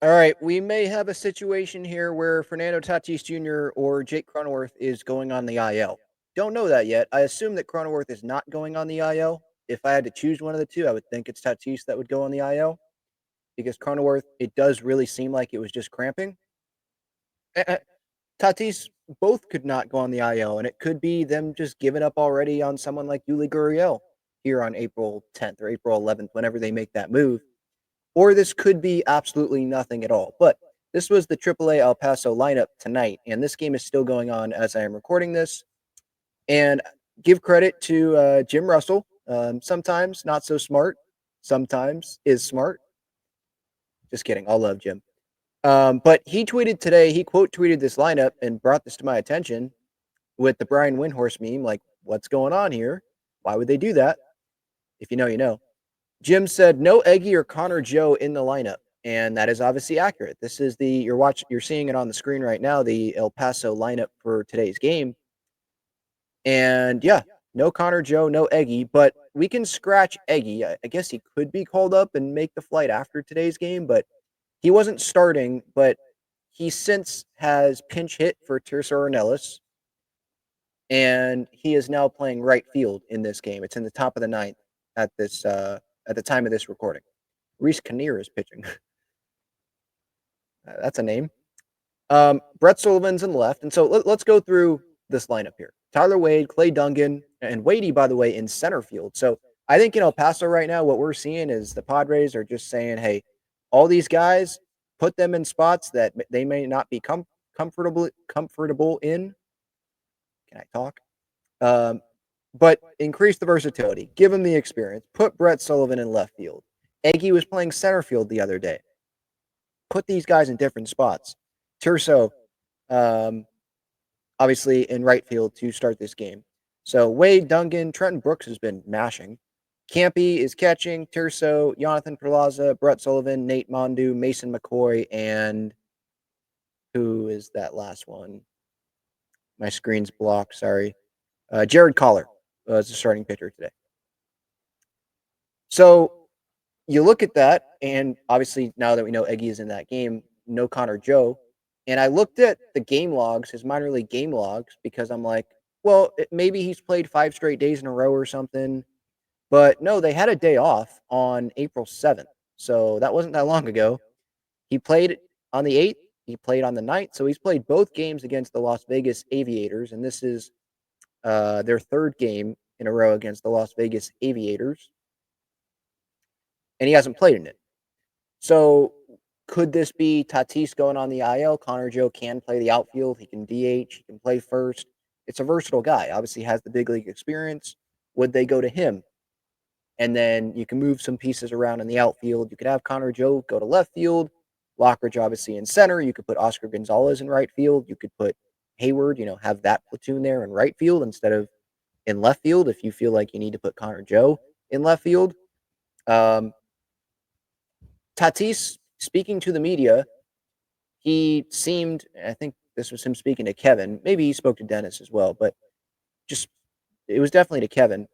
All right, we may have a situation here where Fernando Tatis Jr. or Jake Cronenworth is going on the IL. Don't know that yet. I assume that Cronenworth is not going on the IL. If I had to choose one of the two, I would think it's Tatis that would go on the IL because Cronenworth, it does really seem like it was just cramping. Tatis both could not go on the IL, and it could be them just giving up already on someone like Yuli Gurriel here on April 10th or April 11th, whenever they make that move. Or this could be absolutely nothing at all. But this was the AAA El Paso lineup tonight, and this game is still going on as I am recording this. And give credit to Jim Russell. Sometimes not so smart, sometimes is smart. Just kidding. I'll love Jim. But he tweeted today, he quote tweeted this lineup and brought this to my attention with the Brian Windhorse meme. Like, what's going on here? Why would they do that? If you know, you know. Jim said no Eggy or Connor Joe in the lineup, and that is obviously accurate. This is you're seeing it on the screen right now, the El Paso lineup for today's game. And yeah, no Connor Joe, no Eggy, but we can scratch Eggy. I guess he could be called up and make the flight after today's game, but he wasn't starting, but he since has pinch hit for Tirso Ornelas, and he is now playing right field in this game. It's in the top of the ninth at the time of this recording. Reese Kinnear is pitching. That's a name. Brett Sullivan's in left, and so let's go through this lineup here. Tyler Wade, Clay Dungan, and Wadey, by the way, in center field. So I think in El Paso right now, what we're seeing is the Padres are just saying, hey, all these guys, put them in spots that they may not be comfortable in. Can I talk? But increase the versatility. Give them the experience. Put Brett Sullivan in left field. Eggy was playing center field the other day. Put these guys in different spots. Tirso, obviously in right field to start this game. So Wade, Dungan, Trenton Brooks has been mashing. Campy is catching. Tirso, Jonathan Perlaza, Brett Sullivan, Nate Mondu, Mason McCoy, and who is that last one? My screen's blocked. Sorry. Jared Collar is the starting pitcher today. So you look at that, and obviously now that we know Eggy is in that game, no Connor Joe. And I looked at the game logs, his minor league game logs, because I'm like, well, maybe he's played 5 straight days in a row or something. But no, they had a day off on April 7th. So that wasn't that long ago. He played on the 8th. He played on the 9th. So he's played both games against the Las Vegas Aviators. And this is their third game in a row against the Las Vegas Aviators. And he hasn't played in it. So could this be Tatis going on the IL? Connor Joe can play the outfield. He can DH. He can play first. It's a versatile guy. Obviously has the big league experience. Would they go to him? And then you can move some pieces around in the outfield. You could have Connor Joe go to left field. Lockridge obviously in center. You could put Oscar Gonzalez in right field. You could put Hayward, have that platoon there in right field instead of in left field if you feel like you need to put Connor Joe in left field. Tatis, speaking to the media, he seemed, I think this was him speaking to Kevin. Maybe he spoke to Dennis as well, but it was definitely to Kevin.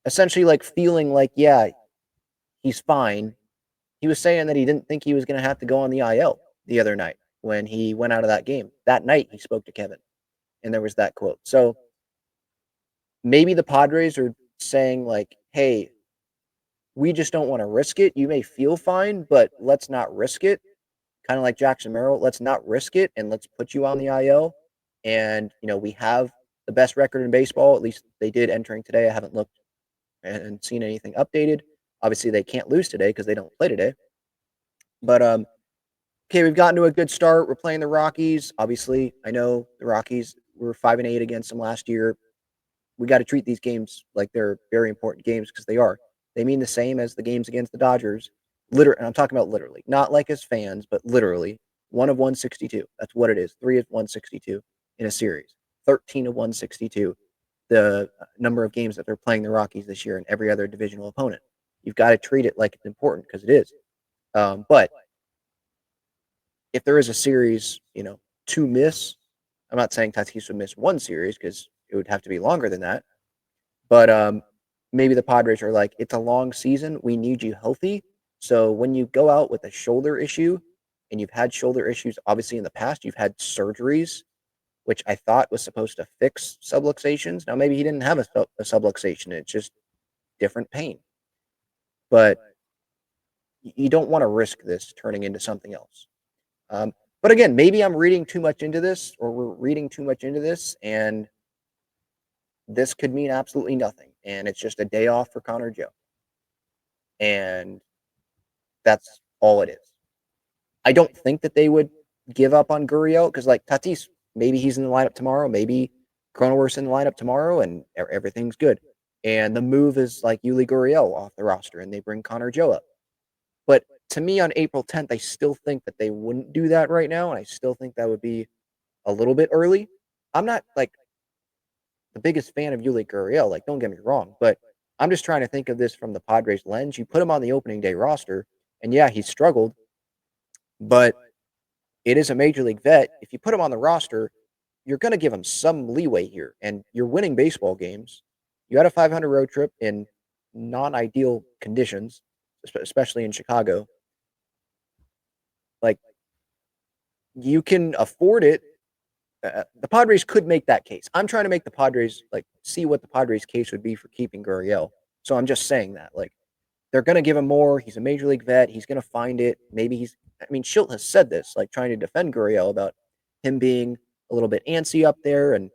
Essentially, like feeling like, yeah, he's fine. He was saying that he didn't think he was going to have to go on the IL the other night when he went out of that game. That night, he spoke to Kevin, and there was that quote. So maybe the Padres are saying, like, hey, we just don't want to risk it. You may feel fine, but let's not risk it. Kind of like Jackson Merrill, let's not risk it, and let's put you on the IL. And, we have the best record in baseball. At least they did entering today. I haven't looked and seen anything updated. Obviously, they can't lose today because they don't play today. But, okay, we've gotten to a good start. We're playing the Rockies. Obviously, I know the Rockies were 5-8 against them last year. We got to treat these games like they're very important games because they are. They mean the same as the games against the Dodgers. And I'm talking about literally, not like as fans, but literally 1 of 162. That's what it is. 3 of 162 in a series. 13 of 162. The number of games that they're playing the Rockies this year and every other divisional opponent. You've got to treat it like it's important because it is. But if there is a series, to miss, I'm not saying Tatis would miss one series because it would have to be longer than that. But maybe the Padres are like, it's a long season. We need you healthy. So when you go out with a shoulder issue, and you've had shoulder issues, obviously in the past, you've had surgeries, which I thought was supposed to fix subluxations. Now, maybe he didn't have a subluxation, it's just different pain. But you don't want to risk this turning into something else. But again, maybe I'm reading too much into this, or we're reading too much into this, and this could mean absolutely nothing. And it's just a day off for Connor Joe. And that's all it is. I don't think that they would give up on Gurriel because, like, Tatis, maybe he's in the lineup tomorrow. Maybe Cronenworth's in the lineup tomorrow, and everything's good. And the move is like Yuli Gurriel off the roster, and they bring Connor Joe up. But to me, on April 10th, I still think that they wouldn't do that right now, and I still think that would be a little bit early. I'm not like the biggest fan of Yuli Gurriel, like, don't get me wrong, but I'm just trying to think of this from the Padres lens. You put him on the opening day roster, and yeah, he struggled, but it is a major league vet. If you put him on the roster, you're going to give him some leeway here, and you're winning baseball games. You had a 500 road trip in non-ideal conditions, especially in Chicago. Like, you can afford it. The Padres could make that case. I'm trying to make the Padres, like, see what the Padres case would be for keeping Gurriel. So I'm just saying that, like, they're going to give him more. He's a major league vet. He's going to find it. Maybe Schilt has said this, like, trying to defend Gurriel about him being a little bit antsy up there, and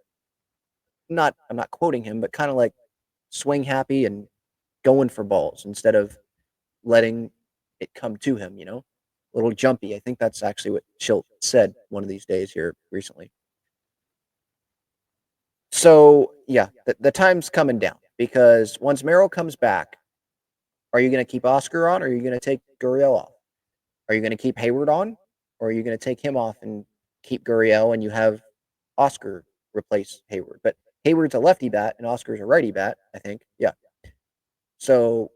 I'm not quoting him, but kind of like swing happy and going for balls instead of letting it come to him, a little jumpy. I think that's actually what Schilt said one of these days here recently. So, yeah, the time's coming down because once Merrill comes back, are you going to keep Oscar on, or are you going to take Gurriel off? Are you going to keep Hayward on, or are you going to take him off and keep Gurriel and you have Oscar replace Hayward? But Hayward's a lefty bat and Oscar's a righty bat, I think. Yeah. So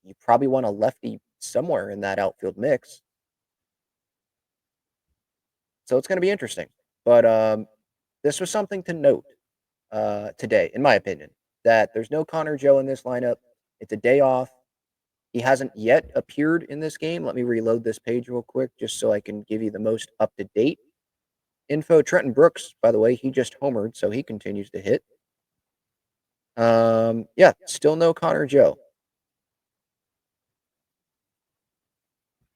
you probably want a lefty somewhere in that outfield mix. So it's going to be interesting. But this was something to note today, in my opinion, that there's no Connor Joe in this lineup. It's a day off. He hasn't yet appeared in this game. Let me reload this page real quick just so I can give you the most up-to-date info. Trenton Brooks, by the way, he just homered, so he continues to hit. Yeah, still no Connor Joe.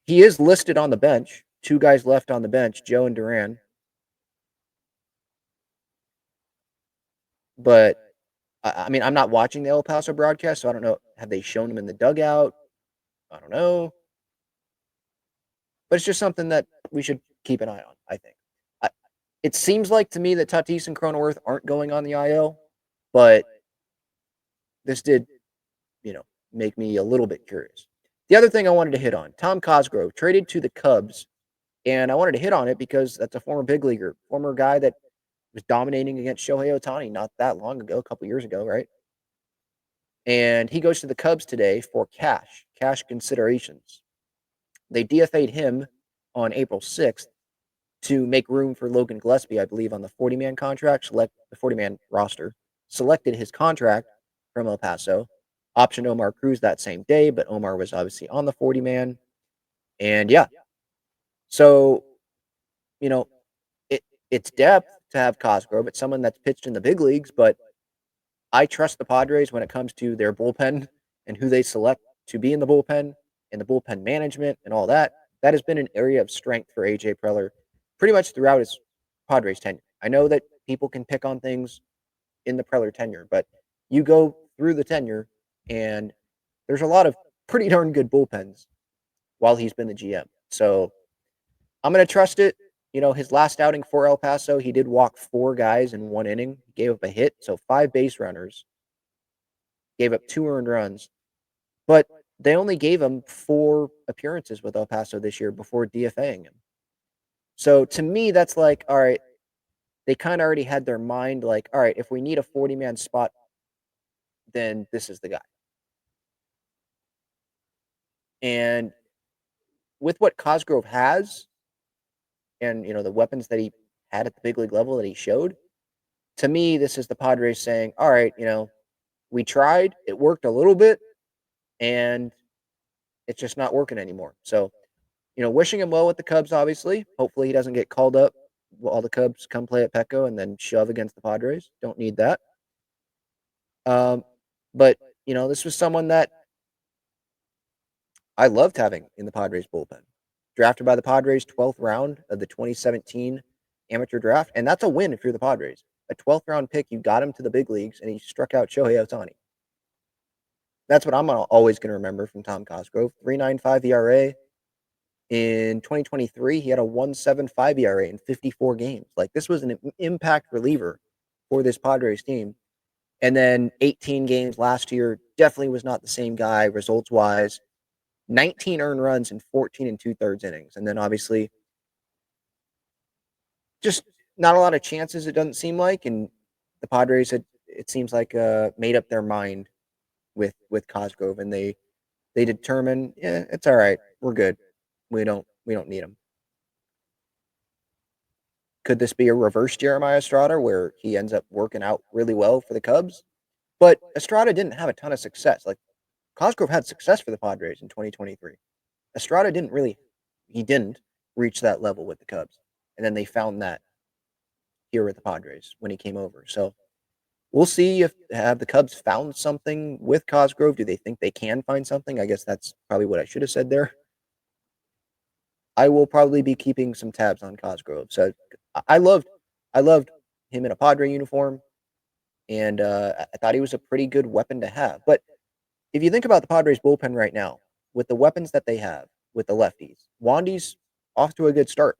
He is listed on the bench. 2 guys left on the bench, Joe and Duran. But, I'm not watching the El Paso broadcast, so I don't know. Have they shown him in the dugout? I don't know. But it's just something that we should keep an eye on, I think. It seems like to me that Tatis and Cronenworth aren't going on the IL, but this did, make me a little bit curious. The other thing I wanted to hit on, Tom Cosgrove traded to the Cubs, and I wanted to hit on it because that's a former big leaguer, former guy that was dominating against Shohei Ohtani not that long ago, a couple years ago, right? And he goes to the Cubs today for cash considerations. They DFA'd him on April 6th to make room for Logan Gillespie, I believe, on the 40-man contract, select the 40-man roster, selected his contract from El Paso, optioned Omar Cruz that same day, but Omar was obviously on the 40-man. And yeah, so, it's depth to have Cosgrove. It's someone that's pitched in the big leagues, but I trust the Padres when it comes to their bullpen and who they select to be in the bullpen and the bullpen management and all that. That has been an area of strength for AJ Preller pretty much throughout his Padres tenure. I know that people can pick on things in the Preller tenure, but you go through the tenure and there's a lot of pretty darn good bullpens while he's been the GM. So I'm going to trust it. His last outing for El Paso, he did walk 4 guys in 1 inning, gave up a hit, so 5 base runners, gave up 2 earned runs. But they only gave him 4 appearances with El Paso this year before DFAing him. So to me, that's like, all right, they kind of already had their mind like, all right, if we need a 40-man spot, then this is the guy. And with what Cosgrove has and, the weapons that he had at the big league level that he showed, to me, this is the Padres saying, all right, we tried, it worked a little bit, and it's just not working anymore. So wishing him well with the Cubs, obviously. Hopefully he doesn't get called up while the Cubs come play at Petco and then shove against the Padres. Don't need that. But, this was someone that I loved having in the Padres bullpen. Drafted by the Padres, 12th round of the 2017 amateur draft. And that's a win if you're the Padres. A 12th round pick, you got him to the big leagues, and he struck out Shohei Ohtani. That's what I'm always going to remember from Tom Cosgrove. 3.95 ERA. In 2023, he had a 1.75 ERA in 54 games. Like, this was an impact reliever for this Padres team. And then 18 games last year, definitely was not the same guy results-wise. 19 earned runs in 14 and 2/3 innings. And then obviously just not a lot of chances, it doesn't seem like. And the Padres had, it seems like, made up their mind with Cosgrove, and they determined, yeah, it's all right. We're good. We don't need him. Could this be a reverse Jeremiah Estrada where he ends up working out really well for the Cubs? But Estrada didn't have a ton of success. Like, Cosgrove had success for the Padres in 2023. Estrada didn't reach that level with the Cubs. And then they found that here with the Padres when he came over. So we'll see if have the Cubs found something with Cosgrove. Do they think they can find something? I guess that's probably what I should have said there. I will probably be keeping some tabs on Cosgrove. So I loved him in a Padre uniform, and I thought he was a pretty good weapon to have. But if you think about the Padres bullpen right now, with the weapons that they have with the lefties, Wandy's off to a good start.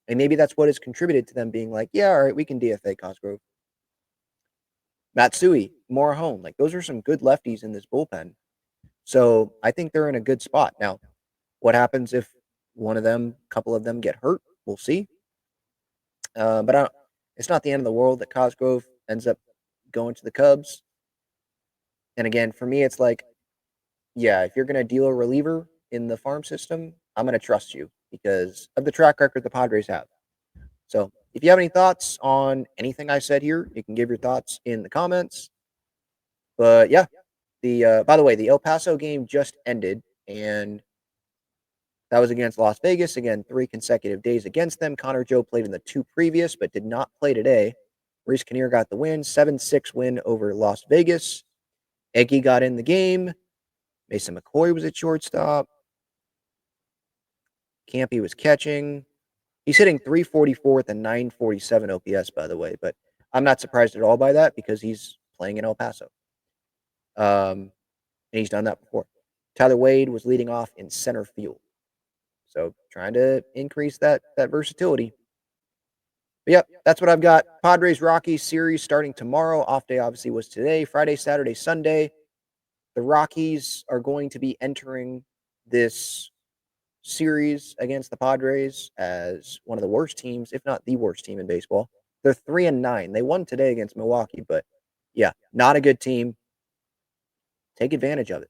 And maybe that's what has contributed to them being like, yeah, all right, we can DFA Cosgrove. Matsui, Morahone, like, those are some good lefties in this bullpen. So I think they're in a good spot. Now, what happens if a couple of them get hurt? We'll see. But it's not the end of the world that Cosgrove ends up going to the Cubs. And again, for me, it's like, yeah, if you're going to deal a reliever in the farm system, I'm going to trust you because of the track record the Padres have. So if you have any thoughts on anything I said here, you can give your thoughts in the comments. But yeah, by the way, the El Paso game just ended, and that was against Las Vegas. Again, 3 consecutive days against them. Connor Joe played in the 2 previous, but did not play today. Reese Kinnear got the win, 7-6 win over Las Vegas. Eggy got in the game. Mason McCoy was at shortstop. Campy was catching. He's hitting 344 with a 947 OPS, by the way, but I'm not surprised at all by that because he's playing in El Paso. And he's done that before. Tyler Wade was leading off in center field. So trying to increase that versatility. But yep, that's what I've got. Padres Rockies series starting tomorrow. Off day obviously was today. Friday, Saturday, Sunday. The Rockies are going to be entering this series against the Padres as one of the worst teams, if not the worst team in baseball. They're 3-9. They won today against Milwaukee, but yeah, not a good team. Take advantage of it.